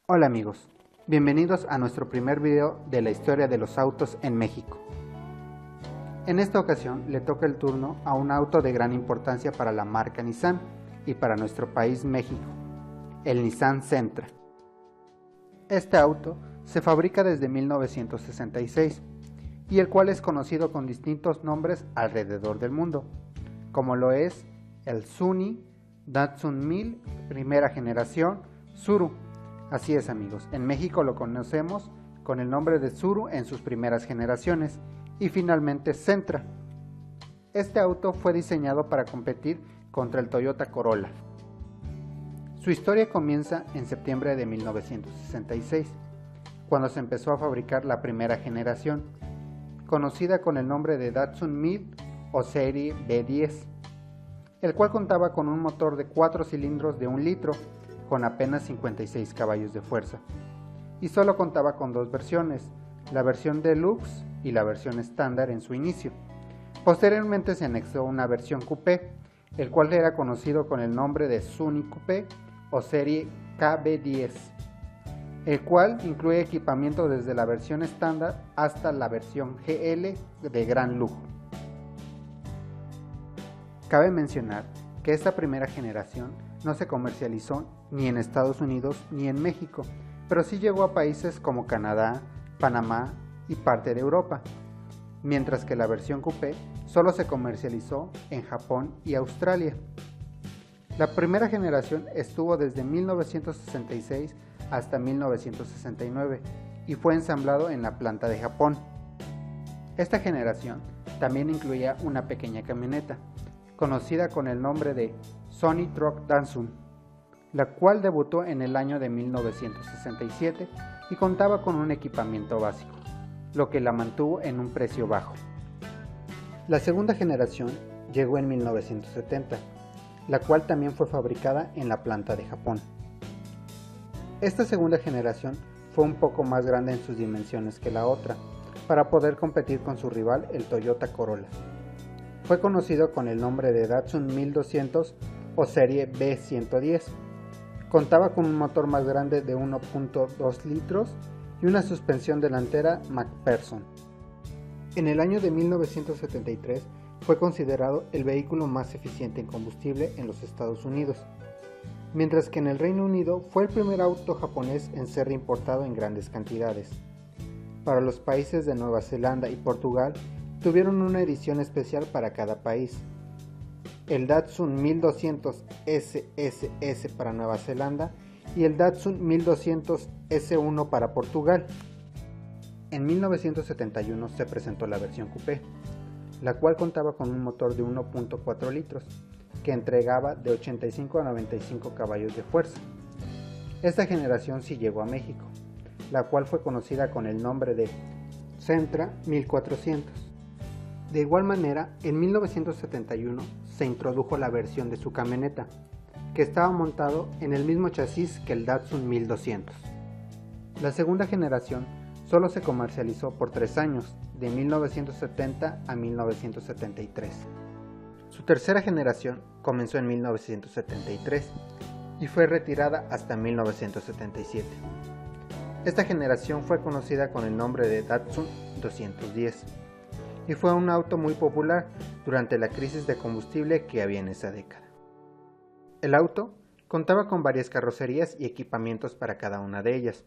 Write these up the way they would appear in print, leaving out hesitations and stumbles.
Hola amigos, bienvenidos a nuestro primer video de la historia de los autos en México. En esta ocasión le toca el turno a un auto de gran importancia para la marca Nissan y para nuestro país México, el Nissan Sentra. Este auto se fabrica desde 1966 y el cual es conocido con distintos nombres alrededor del mundo, como lo es el Sunny, Datsun 1000, primera generación, Tsuru. Así es amigos, en México lo conocemos con el nombre de Tsuru en sus primeras generaciones y finalmente Sentra. Este auto fue diseñado para competir contra el Toyota Corolla. Su historia comienza en septiembre de 1966, cuando se empezó a fabricar la primera generación, conocida con el nombre de Datsun 1000 o serie B10, el cual contaba con un motor de 4 cilindros de 1 litro, con apenas 56 caballos de fuerza, y solo contaba con dos versiones, la versión Deluxe y la versión estándar en su inicio. Posteriormente se anexó una versión Coupé, el cual era conocido con el nombre de Sunny Coupé o serie KB10, el cual incluye equipamiento desde la versión estándar hasta la versión GL de gran lujo. Cabe mencionar que esta primera generación no se comercializó ni en Estados Unidos ni en México, pero sí llegó a países como Canadá, Panamá y parte de Europa, mientras que la versión Coupé solo se comercializó en Japón y Australia. La primera generación estuvo desde 1966 hasta 1969 y fue ensamblado en la planta de Japón. Esta generación también incluía una pequeña camioneta, conocida con el nombre de Sony Truck Datsun, la cual debutó en el año de 1967 y contaba con un equipamiento básico, lo que la mantuvo en un precio bajo. La segunda generación llegó en 1970, la cual también fue fabricada en la planta de Japón. Esta segunda generación fue un poco más grande en sus dimensiones que la otra, para poder competir con su rival, el Toyota Corolla. Fue conocido con el nombre de Datsun 1200 o serie B110. Contaba con un motor más grande de 1.2 litros y una suspensión delantera McPherson. En el año de 1973 fue considerado el vehículo más eficiente en combustible en los Estados Unidos, mientras que en el Reino Unido fue el primer auto japonés en ser importado en grandes cantidades. Para los países de Nueva Zelanda y Portugal tuvieron una edición especial para cada país. El Datsun 1200 SSS para Nueva Zelanda y el Datsun 1200 S1 para Portugal. En 1971 se presentó la versión Coupé, la cual contaba con un motor de 1.4 litros, que entregaba de 85 a 95 caballos de fuerza. Esta generación sí llegó a México, la cual fue conocida con el nombre de Sentra 1400. De igual manera, en 1971 se introdujo la versión de su camioneta, que estaba montado en el mismo chasis que el Datsun 1200. La segunda generación solo se comercializó por 3 años, de 1970 a 1973. Su tercera generación comenzó en 1973 y fue retirada hasta 1977. Esta generación fue conocida con el nombre de Datsun 210 y fue un auto muy popular durante la crisis de combustible que había en esa década. El auto contaba con varias carrocerías y equipamientos para cada una de ellas,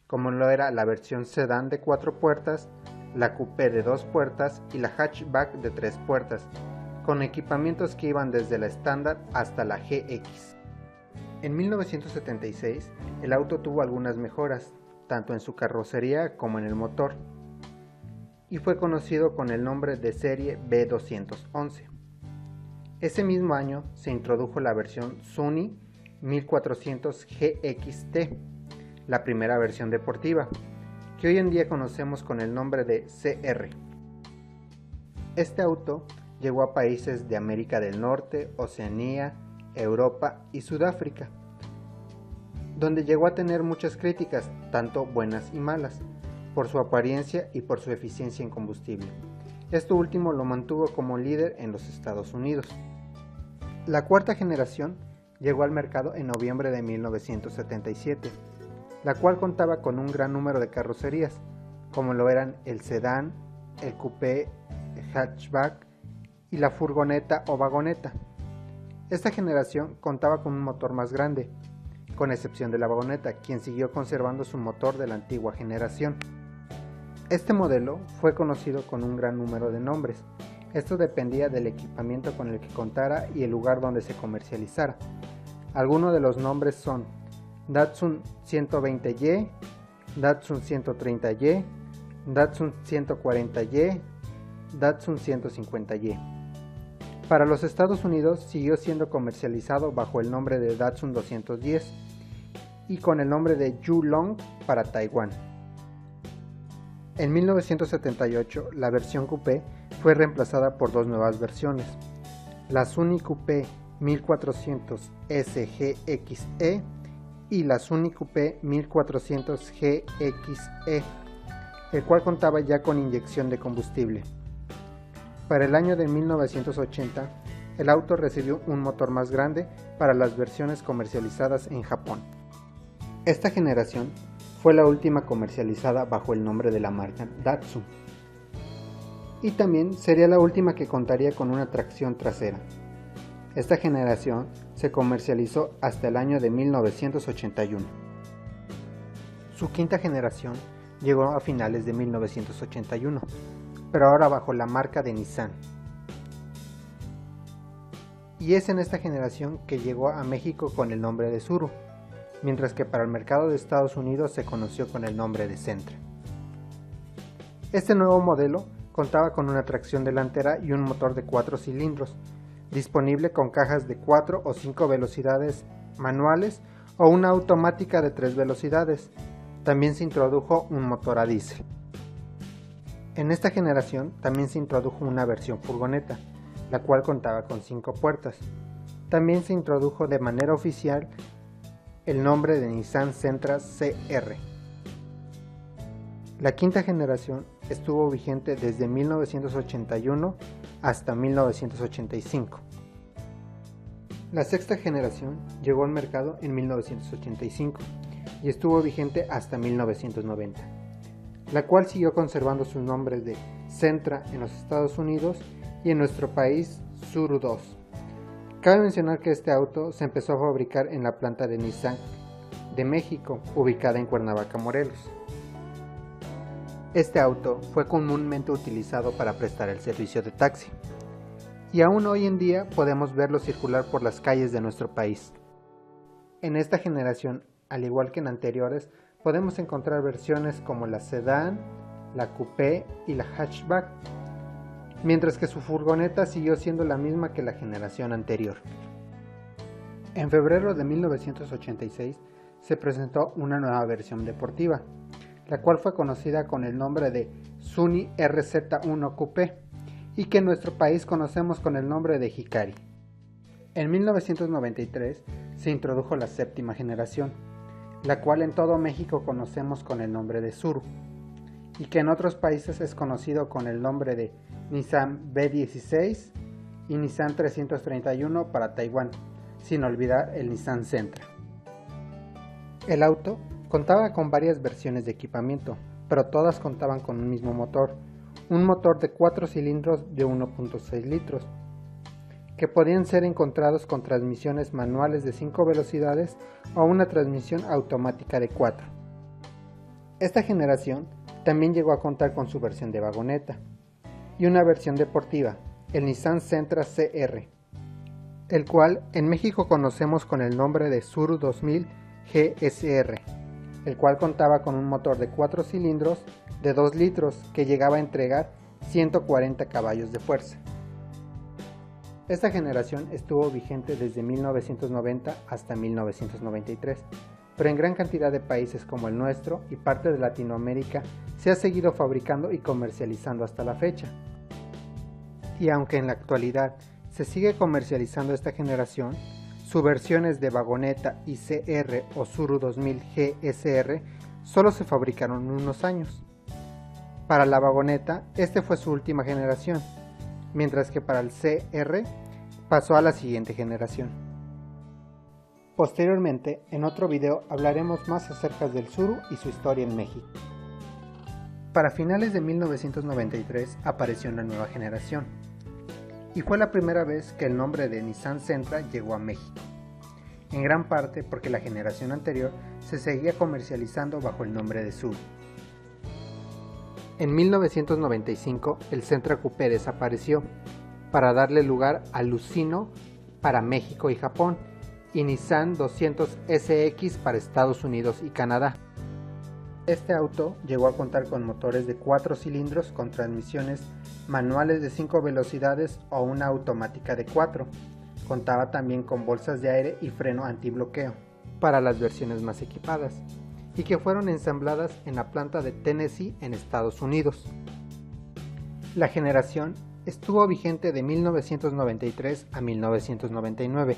como lo era la versión sedán de 4 puertas, la coupé de 2 puertas y la hatchback de 3 puertas, con equipamientos que iban desde la estándar hasta la GX. En 1976 el auto tuvo algunas mejoras, tanto en su carrocería como en el motor, y fue conocido con el nombre de serie B211. Ese mismo año se introdujo la versión Sunny 1400 GXT, la primera versión deportiva, que hoy en día conocemos con el nombre de CR. Este auto llegó a países de América del Norte, Oceanía, Europa y Sudáfrica, donde llegó a tener muchas críticas, tanto buenas y malas, por su apariencia y por su eficiencia en combustible. Esto último lo mantuvo como líder en los Estados Unidos. La cuarta generación llegó al mercado en noviembre de 1977, la cual contaba con un gran número de carrocerías, como lo eran el sedán, el coupé, el hatchback y la furgoneta o vagoneta. Esta generación contaba con un motor más grande, con excepción de la vagoneta, quien siguió conservando su motor de la antigua generación. Este modelo fue conocido con un gran número de nombres. Esto dependía del equipamiento con el que contara y el lugar donde se comercializara. Algunos de los nombres son Datsun 120Y, Datsun 130Y, Datsun 140Y, Datsun 150Y. Para los Estados Unidos siguió siendo comercializado bajo el nombre de Datsun 210 y con el nombre de Yulong para Taiwán. En 1978 la versión coupé fue reemplazada por dos nuevas versiones, la Sunny Coupé 1400 SGXE y la Sunny Coupé 1400 GXE, el cual contaba ya con inyección de combustible. Para el año de 1980, el auto recibió un motor más grande para las versiones comercializadas en Japón. Esta generación fue la última comercializada bajo el nombre de la marca Datsun, y también sería la última que contaría con una tracción trasera. Esta generación se comercializó hasta el año de 1981. Su quinta generación llegó a finales de 1981, pero ahora bajo la marca de Nissan. Y es en esta generación que llegó a México con el nombre de Tsuru, mientras que para el mercado de Estados Unidos se conoció con el nombre de Sentra. Este nuevo modelo contaba con una tracción delantera y un motor de 4 cilindros, disponible con cajas de 4 o 5 velocidades manuales o una automática de 3 velocidades. También se introdujo un motor a diésel. En esta generación también se introdujo una versión furgoneta, la cual contaba con 5 puertas. También se introdujo de manera oficial el nombre de Nissan Sentra CR. La quinta generación estuvo vigente desde 1981 hasta 1985. La sexta generación llegó al mercado en 1985 y estuvo vigente hasta 1990. La cual siguió conservando sus nombres de Sentra en los Estados Unidos y en nuestro país Tsuru 2. Cabe mencionar que este auto se empezó a fabricar en la planta de Nissan de México, ubicada en Cuernavaca, Morelos. Este auto fue comúnmente utilizado para prestar el servicio de taxi, y aún hoy en día podemos verlo circular por las calles de nuestro país. En esta generación, al igual que en anteriores, podemos encontrar versiones como la sedán, la coupé y la hatchback, mientras que su furgoneta siguió siendo la misma que la generación anterior. En febrero de 1986 se presentó una nueva versión deportiva, la cual fue conocida con el nombre de Sunny RZ1 Coupé y que en nuestro país conocemos con el nombre de Hikari. En 1993 se introdujo la séptima generación, la cual en todo México conocemos con el nombre de Tsuru, y que en otros países es conocido con el nombre de Nissan B16 y Nissan 331 para Taiwán, sin olvidar el Nissan Sentra. El auto contaba con varias versiones de equipamiento, pero todas contaban con un mismo motor, un motor de 4 cilindros de 1.6 litros, que podían ser encontrados con transmisiones manuales de 5 velocidades o una transmisión automática de 4. Esta generación también llegó a contar con su versión de vagoneta y una versión deportiva, el Nissan Sentra CR, el cual en México conocemos con el nombre de Tsuru 2000 GSR, el cual contaba con un motor de 4 cilindros de 2 litros que llegaba a entregar 140 caballos de fuerza. Esta generación estuvo vigente desde 1990 hasta 1993, pero en gran cantidad de países como el nuestro y parte de Latinoamérica se ha seguido fabricando y comercializando hasta la fecha. Y aunque en la actualidad se sigue comercializando esta generación, sus versiones de vagoneta y CR o Tsuru 2000 GSR solo se fabricaron unos años. Para la vagoneta, este fue su última generación, mientras que para el CR pasó a la siguiente generación. Posteriormente, en otro video hablaremos más acerca del Tsuru y su historia en México. Para finales de 1993 apareció una nueva generación, y fue la primera vez que el nombre de Nissan Sentra llegó a México, en gran parte porque la generación anterior se seguía comercializando bajo el nombre de Tsuru. En 1995 el Sentra Coupé desapareció para darle lugar al Lucino para México y Japón y Nissan 200 SX para Estados Unidos y Canadá. Este auto llegó a contar con motores de 4 cilindros con transmisiones manuales de 5 velocidades o una automática de 4. Contaba también con bolsas de aire y freno antibloqueo para las versiones más equipadas y que fueron ensambladas en la planta de Tennessee en Estados Unidos. La generación estuvo vigente de 1993 a 1999,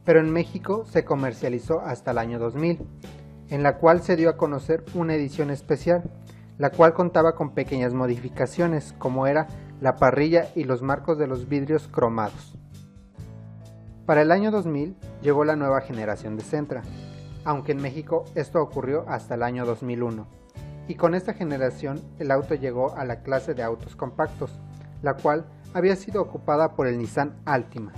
pero en México se comercializó hasta el año 2000, en la cual se dio a conocer una edición especial, la cual contaba con pequeñas modificaciones, como era la parrilla y los marcos de los vidrios cromados. Para el año 2000 llegó la nueva generación de Sentra, aunque en México esto ocurrió hasta el año 2001, y con esta generación el auto llegó a la clase de autos compactos, la cual había sido ocupada por el Nissan Altima.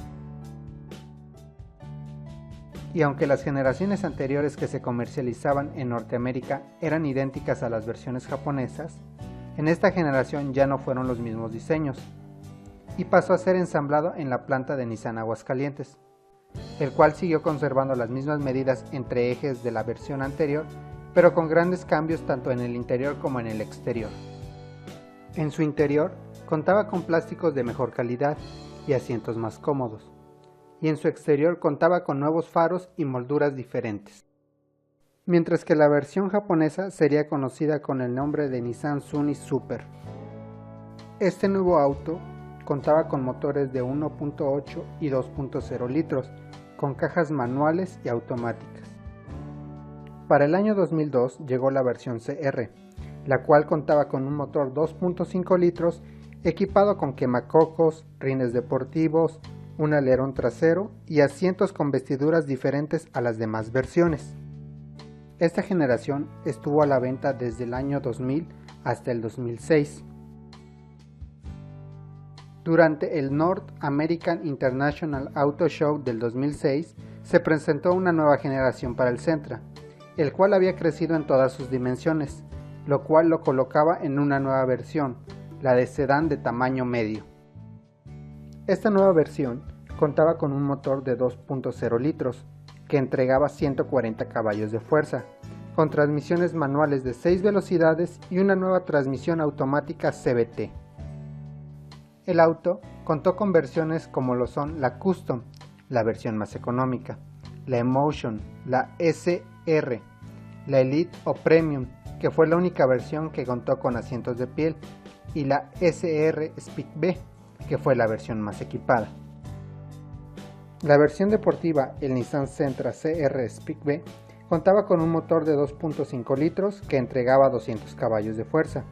Y aunque las generaciones anteriores que se comercializaban en Norteamérica eran idénticas a las versiones japonesas, en esta generación ya no fueron los mismos diseños, y pasó a ser ensamblado en la planta de Nissan Aguascalientes, el cual siguió conservando las mismas medidas entre ejes de la versión anterior, pero con grandes cambios tanto en el interior como en el exterior. En su interior contaba con plásticos de mejor calidad y asientos más cómodos, y en su exterior contaba con nuevos faros y molduras diferentes. Mientras que la versión japonesa sería conocida con el nombre de Nissan Sunny Super. Este nuevo auto contaba con motores de 1.8 y 2.0 litros, con cajas manuales y automáticas. Para el año 2002 llegó la versión CR, la cual contaba con un motor 2.5 litros equipado con quemacocos, rines deportivos, un alerón trasero y asientos con vestiduras diferentes a las demás versiones. Esta generación estuvo a la venta desde el año 2000 hasta el 2006. Durante el North American International Auto Show del 2006 se presentó una nueva generación para el Sentra, el cual había crecido en todas sus dimensiones, lo cual lo colocaba en una nueva versión, la de sedán de tamaño medio. Esta nueva versión contaba con un motor de 2.0 litros, que entregaba 140 caballos de fuerza, con transmisiones manuales de 6 velocidades y una nueva transmisión automática CVT. El auto contó con versiones como lo son la Custom, la versión más económica, la Emotion, la SR, la Elite o Premium, que fue la única versión que contó con asientos de piel, y la SR Speed B, que fue la versión más equipada. La versión deportiva, el Nissan Sentra CR Speed B, contaba con un motor de 2.5 litros que entregaba 200 caballos de fuerza,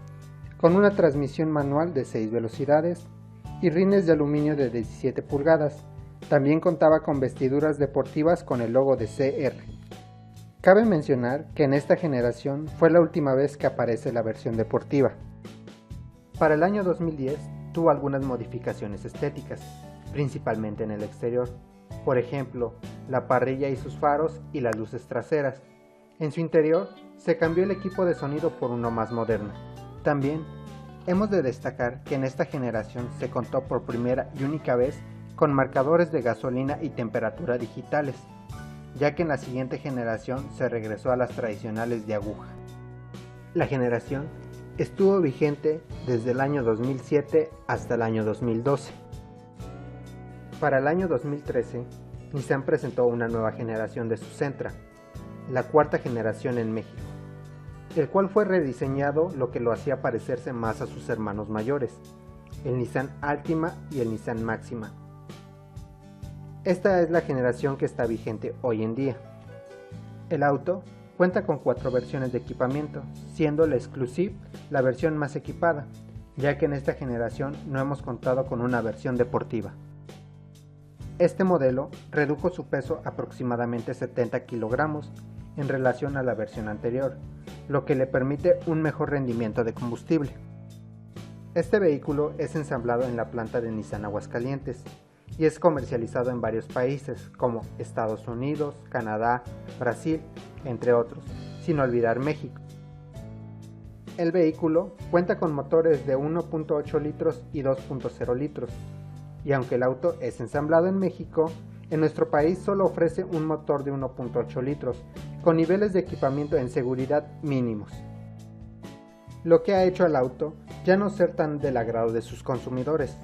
con una transmisión manual de 6 velocidades y rines de aluminio de 17 pulgadas. También contaba con vestiduras deportivas con el logo de CR. Cabe mencionar que en esta generación fue la última vez que aparece la versión deportiva. Para el año 2010 tuvo algunas modificaciones estéticas, principalmente en el exterior. Por ejemplo, la parrilla y sus faros y las luces traseras. En su interior se cambió el equipo de sonido por uno más moderno. También hemos de destacar que en esta generación se contó por primera y única vez con marcadores de gasolina y temperatura digitales, ya que en la siguiente generación se regresó a las tradicionales de aguja. La generación estuvo vigente desde el año 2007 hasta el año 2012. Para el año 2013, Nissan presentó una nueva generación de su Sentra, la cuarta generación en México, el cual fue rediseñado, lo que lo hacía parecerse más a sus hermanos mayores, el Nissan Altima y el Nissan Máxima. Esta es la generación que está vigente hoy en día. El auto cuenta con 4 versiones de equipamiento, siendo la Exclusive la versión más equipada, ya que en esta generación no hemos contado con una versión deportiva. Este modelo redujo su peso aproximadamente 70 kilogramos en relación a la versión anterior, lo que le permite un mejor rendimiento de combustible. Este vehículo es ensamblado en la planta de Nissan Aguascalientes y es comercializado en varios países como Estados Unidos, Canadá, Brasil, entre otros, sin olvidar México. El vehículo cuenta con motores de 1.8 litros y 2.0 litros, y aunque el auto es ensamblado en México, en nuestro país solo ofrece un motor de 1.8 litros, con niveles de equipamiento en seguridad mínimos, lo que ha hecho al auto ya no ser tan del agrado de sus consumidores,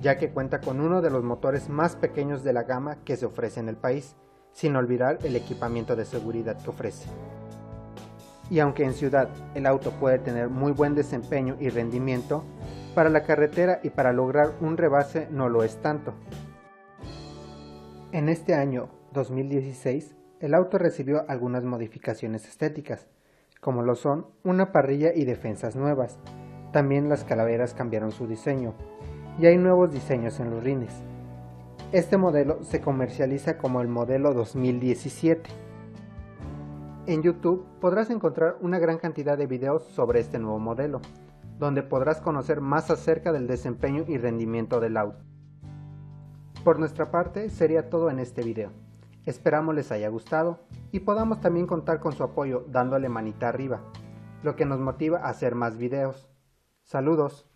ya que cuenta con uno de los motores más pequeños de la gama que se ofrece en el país, sin olvidar el equipamiento de seguridad que ofrece. Y aunque en ciudad el auto puede tener muy buen desempeño y rendimiento, para la carretera y para lograr un rebase no lo es tanto. En este año 2016, el auto recibió algunas modificaciones estéticas, como lo son una parrilla y defensas nuevas. También las calaveras cambiaron su diseño, y hay nuevos diseños en los rines. Este modelo se comercializa como el modelo 2017. En YouTube podrás encontrar una gran cantidad de videos sobre este nuevo modelo, donde podrás conocer más acerca del desempeño y rendimiento del auto. Por nuestra parte sería todo en este video. Esperamos les haya gustado y podamos también contar con su apoyo dándole manita arriba, lo que nos motiva a hacer más videos. Saludos.